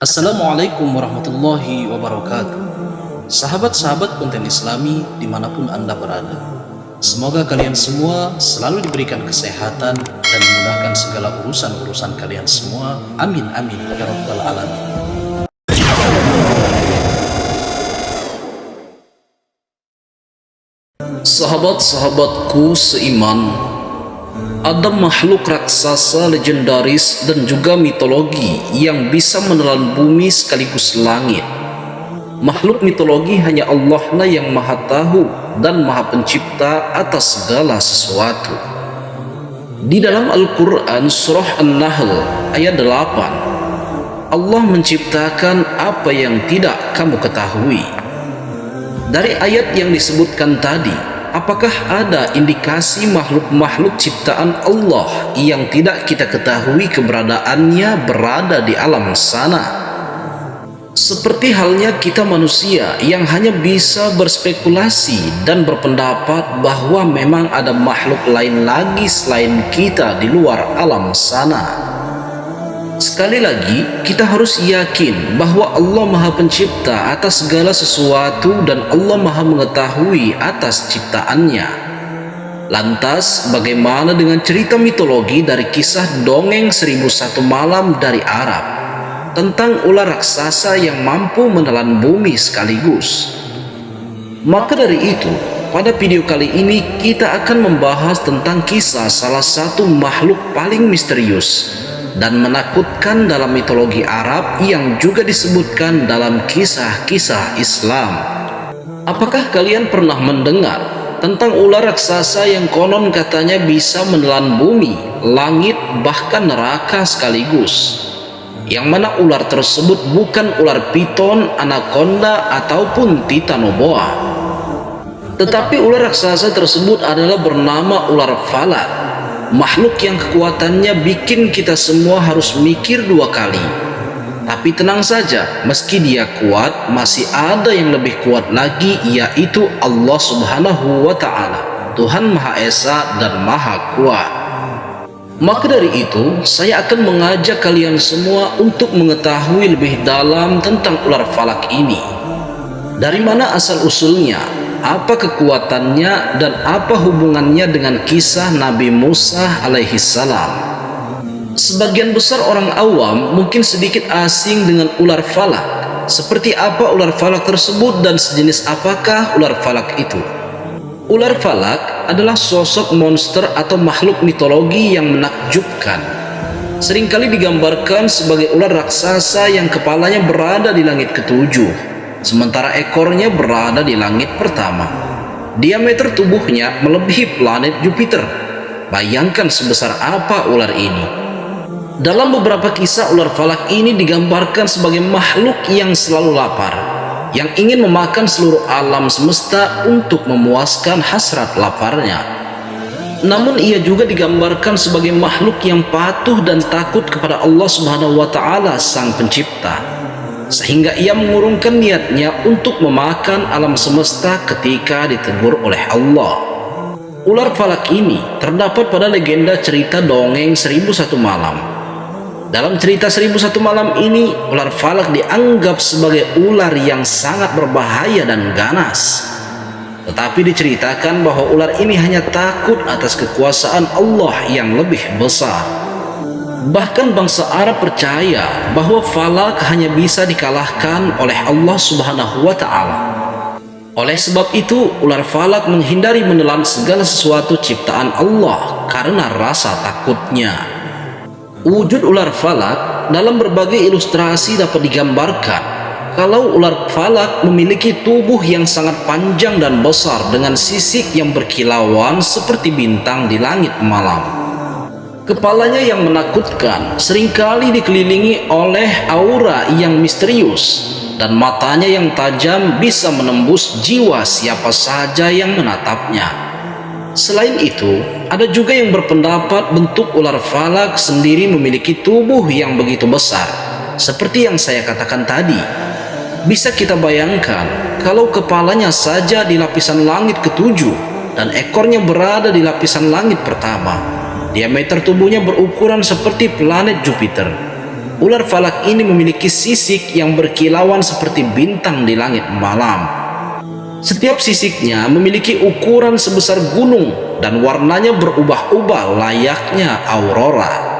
Assalamualaikum warahmatullahi wabarakatuh. Sahabat-sahabat konten Islami dimanapun Anda berada, semoga kalian semua selalu diberikan kesehatan dan dimudahkan segala urusan-urusan kalian semua. Amin amin ya rabbal alamin. Sahabat-sahabatku seiman, ada makhluk raksasa legendaris dan juga mitologi yang bisa menelan bumi sekaligus langit. Makhluk mitologi hanya Allah lah yang maha tahu dan maha pencipta atas segala sesuatu. Di dalam Al-Quran surah An-Nahl ayat 8, Allah menciptakan apa yang tidak kamu ketahui. Dari ayat yang disebutkan tadi, apakah ada indikasi makhluk-makhluk ciptaan Allah yang tidak kita ketahui keberadaannya berada di alam sana? Seperti halnya kita manusia yang hanya bisa berspekulasi dan berpendapat bahwa memang ada makhluk lain lagi selain kita di luar alam sana. Sekali lagi, kita harus yakin bahwa Allah Maha Pencipta atas segala sesuatu dan Allah Maha Mengetahui atas ciptaannya. Lantas, bagaimana dengan cerita mitologi dari kisah dongeng 1001 malam dari Arab tentang ular raksasa yang mampu menelan bumi sekaligus? Maka dari itu, pada video kali ini kita akan membahas tentang kisah salah satu makhluk paling misterius dan menakutkan dalam mitologi Arab yang juga disebutkan dalam kisah-kisah Islam. Apakah kalian pernah mendengar tentang ular raksasa yang konon katanya bisa menelan bumi, langit, bahkan neraka sekaligus? Yang mana ular tersebut bukan ular piton, anaconda, ataupun titanoboa. Tetapi ular raksasa tersebut adalah bernama ular Falak, makhluk yang kekuatannya bikin kita semua harus mikir dua kali. Tapi tenang saja, meski dia kuat, masih ada yang lebih kuat lagi, yaitu Allah Subhanahu wa Ta'ala, Tuhan Maha Esa dan Maha Kuat. Maka dari itu, saya akan mengajak kalian semua untuk mengetahui lebih dalam tentang ular Falak ini. Dari mana asal-usulnya, apa kekuatannya, dan apa hubungannya dengan kisah Nabi Musa alaihi salam. Sebagian besar orang awam mungkin sedikit asing dengan ular Falak. Seperti apa ular Falak tersebut dan sejenis apakah ular Falak itu? Ular Falak adalah sosok monster atau makhluk mitologi yang menakjubkan. Seringkali digambarkan sebagai ular raksasa yang kepalanya berada di langit ketujuh, sementara ekornya berada di langit pertama. Diameter tubuhnya melebihi planet Jupiter. Bayangkan sebesar apa ular ini. Dalam beberapa kisah, ular Falak ini digambarkan sebagai makhluk yang selalu lapar, yang ingin memakan seluruh alam semesta untuk memuaskan hasrat laparnya. Namun ia juga digambarkan sebagai makhluk yang patuh dan takut kepada Allah Subhanahu wa Ta'ala, Sang Pencipta, sehingga ia mengurungkan niatnya untuk memakan alam semesta ketika ditegur oleh Allah. Ular Falak ini terdapat pada legenda cerita dongeng 1001 malam. Dalam cerita 1001 malam ini, ular Falak dianggap sebagai ular yang sangat berbahaya dan ganas. Tetapi diceritakan bahwa ular ini hanya takut atas kekuasaan Allah yang lebih besar. Bahkan bangsa Arab percaya bahwa Falak hanya bisa dikalahkan oleh Allah Subhanahu wa Ta'ala. Oleh sebab itu, ular Falak menghindari menelan segala sesuatu ciptaan Allah karena rasa takutnya. Wujud ular Falak dalam berbagai ilustrasi dapat digambarkan. Kalau ular Falak memiliki tubuh yang sangat panjang dan besar dengan sisik yang berkilauan seperti bintang di langit malam. Kepalanya yang menakutkan seringkali dikelilingi oleh aura yang misterius, dan matanya yang tajam bisa menembus jiwa siapa saja yang menatapnya. Selain itu, ada juga yang berpendapat bentuk ular Falak sendiri memiliki tubuh yang begitu besar. Seperti yang saya katakan tadi, bisa kita bayangkan kalau kepalanya saja di lapisan langit ketujuh dan ekornya berada di lapisan langit pertama. Diameter tubuhnya berukuran seperti planet Jupiter. Ular falak ini memiliki sisik yang berkilauan seperti bintang di langit malam. Setiap sisiknya memiliki ukuran sebesar gunung dan warnanya berubah-ubah layaknya aurora.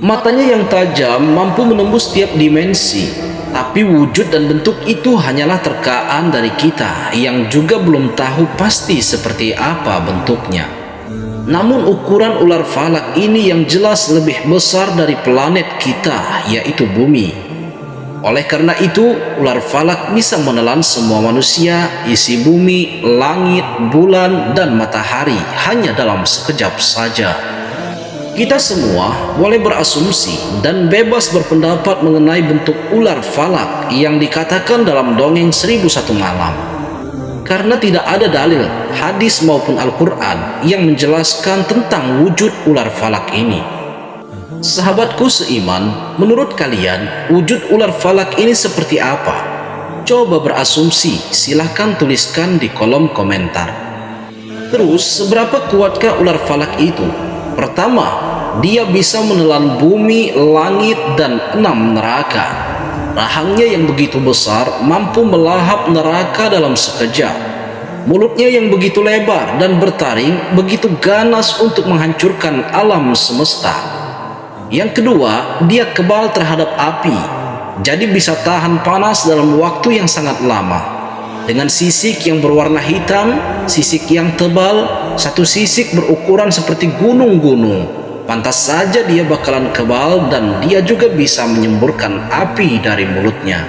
Matanya yang tajam mampu menembus setiap dimensi, tapi wujud dan bentuk itu hanyalah terkaan dari kita yang juga belum tahu pasti seperti apa bentuknya. Namun ukuran ular falak ini yang jelas lebih besar dari planet kita, yaitu bumi. Oleh karena itu, ular falak bisa menelan semua manusia, isi bumi, langit, bulan, dan matahari hanya dalam sekejap saja. Kita semua boleh berasumsi dan bebas berpendapat mengenai bentuk ular falak yang dikatakan dalam dongeng 1001 Malam. Karena tidak ada dalil, hadis maupun Al-Quran yang menjelaskan tentang wujud ular falak ini. Sahabatku seiman, menurut kalian wujud ular falak ini seperti apa? Coba berasumsi, silahkan tuliskan di kolom komentar. Terus, seberapa kuatkah ular falak itu? Pertama, dia bisa menelan bumi, langit, dan 6 neraka. Rahangnya yang begitu besar mampu melahap neraka dalam sekejap. Mulutnya yang begitu lebar dan bertaring begitu ganas untuk menghancurkan alam semesta. Yang kedua, dia kebal terhadap api, jadi bisa tahan panas dalam waktu yang sangat lama. Dengan sisik yang berwarna hitam, sisik yang tebal, satu sisik berukuran seperti gunung-gunung. Pantas saja dia bakalan kebal dan dia juga bisa menyemburkan api dari mulutnya.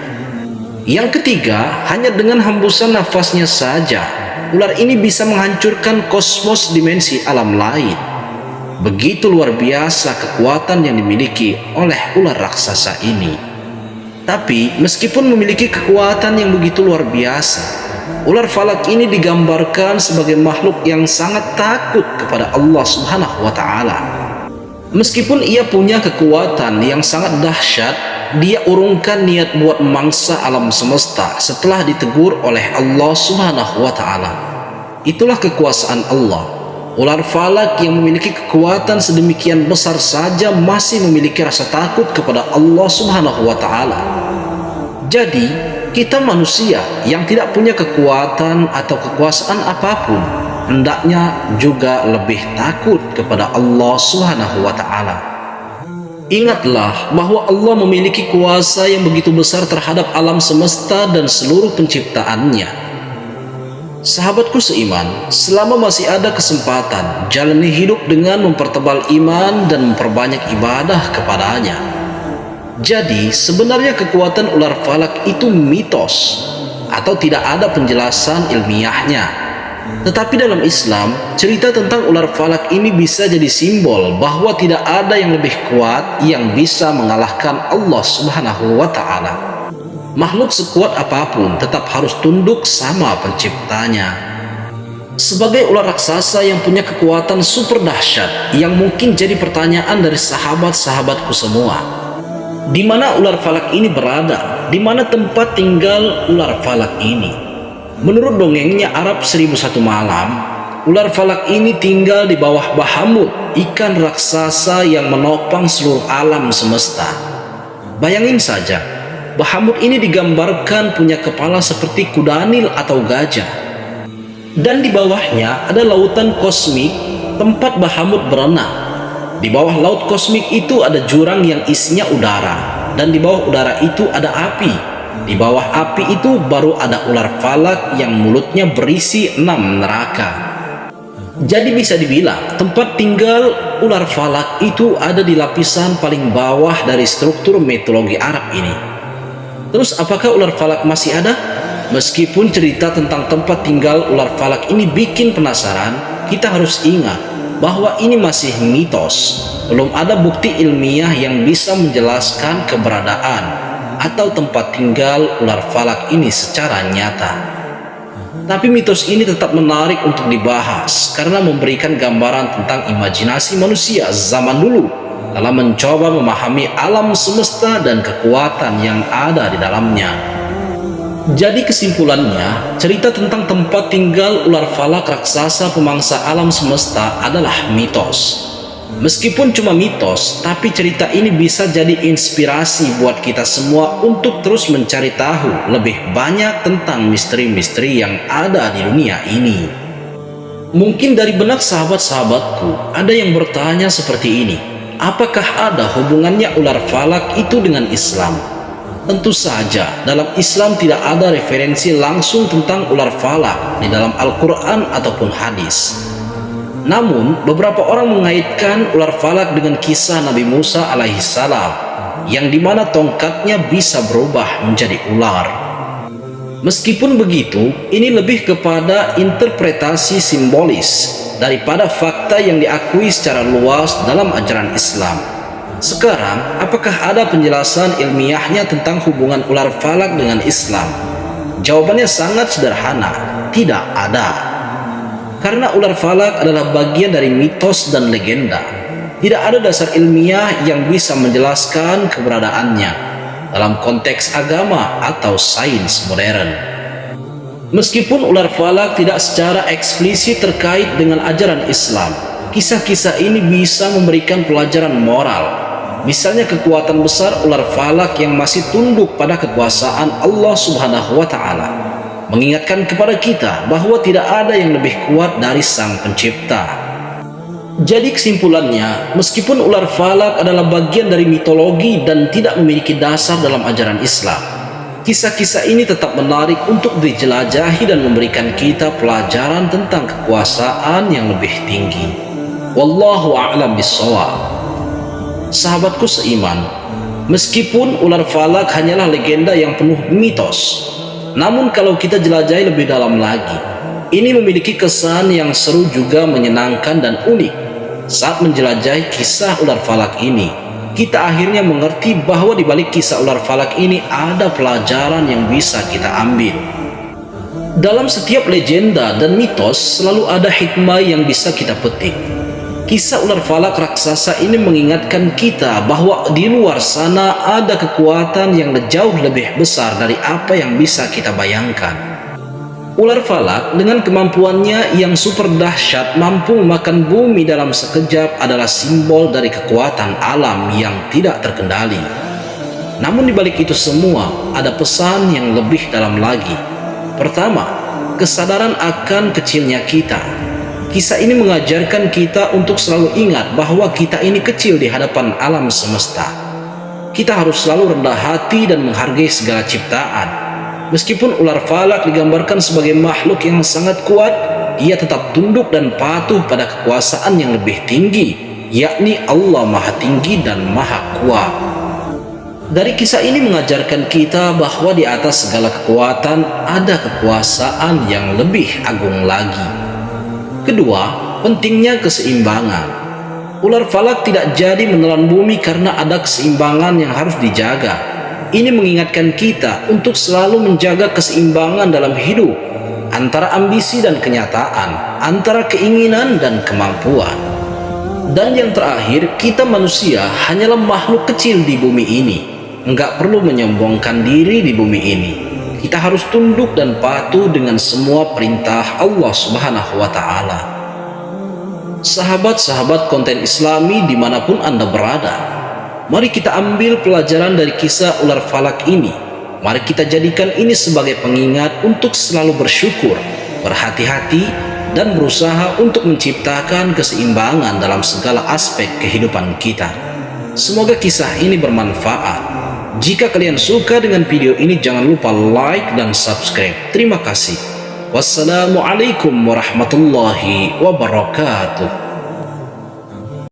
Yang ketiga, hanya dengan hembusan nafasnya saja, ular ini bisa menghancurkan kosmos dimensi alam lain. Begitu luar biasa kekuatan yang dimiliki oleh ular raksasa ini. Tapi meskipun memiliki kekuatan yang begitu luar biasa, ular falak ini digambarkan sebagai makhluk yang sangat takut kepada Allah Subhanahu wa Ta'ala. Meskipun ia punya kekuatan yang sangat dahsyat, dia urungkan niat buat memangsa alam semesta setelah ditegur oleh Allah Subhanahu wa Ta'ala. Itulah kekuasaan Allah. Ular falak yang memiliki kekuatan sedemikian besar saja masih memiliki rasa takut kepada Allah Subhanahu wa Ta'ala. Jadi, kita manusia yang tidak punya kekuatan atau kekuasaan apapun hendaknya juga lebih takut kepada Allah Subhanahu wa Ta'ala. Ingatlah bahwa Allah memiliki kuasa yang begitu besar terhadap alam semesta dan seluruh penciptaannya. Sahabatku seiman, selama masih ada kesempatan, jalani hidup dengan mempertebal iman dan memperbanyak ibadah kepadanya. Jadi, sebenarnya kekuatan ular falak itu mitos atau tidak ada penjelasan ilmiahnya. Tetapi dalam Islam, cerita tentang ular falak ini bisa jadi simbol bahwa tidak ada yang lebih kuat yang bisa mengalahkan Allah Subhanahu wa Ta'ala. Makhluk sekuat apapun tetap harus tunduk sama penciptanya. Sebagai ular raksasa yang punya kekuatan super dahsyat yang mungkin jadi pertanyaan dari sahabat-sahabatku semua. Di mana ular falak ini berada? Di mana tempat tinggal ular falak ini? Menurut dongengnya Arab 1001 Malam, ular falak ini tinggal di bawah Bahamut, ikan raksasa yang menopang seluruh alam semesta. Bayangin saja, Bahamut ini digambarkan punya kepala seperti kuda nil atau gajah. Dan di bawahnya ada lautan kosmik, tempat Bahamut berenang. Di bawah laut kosmik itu ada jurang yang isinya udara, dan di bawah udara itu ada api. Di bawah api itu baru ada ular falak yang mulutnya berisi 6 neraka. Jadi bisa dibilang tempat tinggal ular falak itu ada di lapisan paling bawah dari struktur mitologi Arab ini. Terus apakah ular falak masih ada? Meskipun cerita tentang tempat tinggal ular falak ini bikin penasaran, kita harus ingat bahwa ini masih mitos. Belum ada bukti ilmiah yang bisa menjelaskan keberadaan atau tempat tinggal ular falak ini secara nyata. Tapi mitos ini tetap menarik untuk dibahas karena memberikan gambaran tentang imajinasi manusia zaman dulu dalam mencoba memahami alam semesta dan kekuatan yang ada di dalamnya. Jadi kesimpulannya, cerita tentang tempat tinggal ular falak raksasa pemangsa alam semesta adalah mitos. Meskipun cuma mitos, tapi cerita ini bisa jadi inspirasi buat kita semua untuk terus mencari tahu lebih banyak tentang misteri-misteri yang ada di dunia ini. Mungkin dari benak sahabat-sahabatku ada yang bertanya seperti ini, apakah ada hubungannya ular falak itu dengan Islam? Tentu saja, dalam Islam tidak ada referensi langsung tentang ular falak di dalam Al-Quran ataupun hadis. Namun, beberapa orang mengaitkan ular falak dengan kisah Nabi Musa alaihissalam, yang dimana tongkatnya bisa berubah menjadi ular. Meskipun begitu, ini lebih kepada interpretasi simbolis daripada fakta yang diakui secara luas dalam ajaran Islam. Sekarang, apakah ada penjelasan ilmiahnya tentang hubungan ular falak dengan Islam? Jawabannya sangat sederhana, tidak ada. Karena ular falak adalah bagian dari mitos dan legenda, tidak ada dasar ilmiah yang bisa menjelaskan keberadaannya dalam konteks agama atau sains modern. Meskipun ular falak tidak secara eksplisit terkait dengan ajaran Islam, kisah-kisah ini bisa memberikan pelajaran moral. Misalnya kekuatan besar ular falak yang masih tunduk pada kekuasaan Allah Subhanahu wa Ta'ala, mengingatkan kepada kita bahwa tidak ada yang lebih kuat dari Sang Pencipta. Jadi kesimpulannya, meskipun ular falak adalah bagian dari mitologi dan tidak memiliki dasar dalam ajaran Islam, kisah-kisah ini tetap menarik untuk dijelajahi dan memberikan kita pelajaran tentang kekuasaan yang lebih tinggi. Wallahu a'lam bishawab. Sahabatku seiman, meskipun ular falak hanyalah legenda yang penuh mitos, namun kalau kita jelajahi lebih dalam lagi, ini memiliki kesan yang seru juga menyenangkan dan unik. Saat menjelajahi kisah ular falak ini, kita akhirnya mengerti bahwa di balik kisah ular falak ini ada pelajaran yang bisa kita ambil. Dalam setiap legenda dan mitos selalu ada hikmah yang bisa kita petik. Kisah ular falak raksasa ini mengingatkan kita bahwa di luar sana ada kekuatan yang jauh lebih besar dari apa yang bisa kita bayangkan. Ular falak dengan kemampuannya yang super dahsyat mampu memakan bumi dalam sekejap adalah simbol dari kekuatan alam yang tidak terkendali. Namun di balik itu semua ada pesan yang lebih dalam lagi. Pertama, kesadaran akan kecilnya kita. Kisah ini mengajarkan kita untuk selalu ingat bahwa kita ini kecil di hadapan alam semesta. Kita harus selalu rendah hati dan menghargai segala ciptaan. Meskipun ular falak digambarkan sebagai makhluk yang sangat kuat, ia tetap tunduk dan patuh pada kekuasaan yang lebih tinggi, yakni Allah Maha Tinggi dan Maha Kuat. Dari kisah ini mengajarkan kita bahwa di atas segala kekuatan ada kekuasaan yang lebih agung lagi. Kedua, pentingnya keseimbangan. Ular falak tidak jadi menelan bumi karena ada keseimbangan yang harus dijaga. Ini mengingatkan kita untuk selalu menjaga keseimbangan dalam hidup, antara ambisi dan kenyataan, antara keinginan dan kemampuan. Dan yang terakhir, kita manusia hanyalah makhluk kecil di bumi ini. Enggak perlu menyombongkan diri di bumi ini. Kita harus tunduk dan patuh dengan semua perintah Allah Subhanahu wa Ta'ala. Sahabat-sahabat konten Islami dimanapun Anda berada, mari kita ambil pelajaran dari kisah ular falak ini. Mari kita jadikan ini sebagai pengingat untuk selalu bersyukur, berhati-hati, dan berusaha untuk menciptakan keseimbangan dalam segala aspek kehidupan kita. Semoga kisah ini bermanfaat. Jika kalian suka dengan video ini, jangan lupa like dan subscribe. Terima kasih. Wassalamualaikum warahmatullahi wabarakatuh.